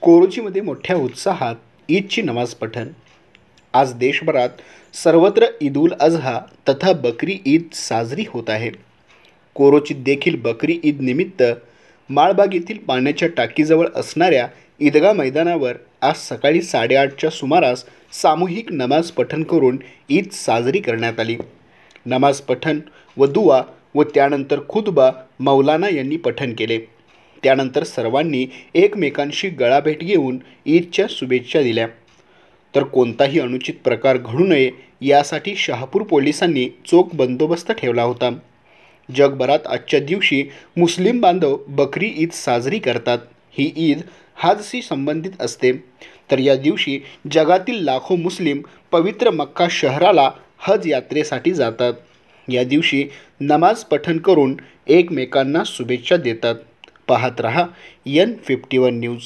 कोरोचीमध्ये मोठ्या उत्साहात ईदची नमाज पठण। आज देशभरात सर्वत्र ईद उल अजहा तथा बकरी ईद साजरी होत आहे। कोरोचीत देखील बकरी ईद निमित्त माळबाग येथील पाण्याच्या टाकीजवळ असणाऱ्या ईदगाह मैदानावर आज सकाळी 8:30च्या सुमारास सामूहिक नमाज पठण करून ईद साजरी करण्यात आली। नमाज पठण व दुआ व त्यानंतर खुतबा मौलाना यांनी पठण केले। त्यानंतर सर्वांनी एकमेकांशी गळाभेट घेऊन ईदच्या शुभेच्छा दिल्या। तर कोणताही अनुचित प्रकार घडू नये यासाठी शहापूर पोलिसांनी चोख बंदोबस्त ठेवला होता। जगभरात आजच्या दिवशी मुस्लिम बांधव बकरी ईद साजरी करतात। ही ईद हजशी संबंधित असते, तर या दिवशी जगातील लाखो मुस्लिम पवित्र मक्का शहराला हज यात्रेसाठी जातात। या दिवशी नमाज पठण करून एकमेकांना शुभेच्छा देतात। पाहत रहा N51 न्यूज।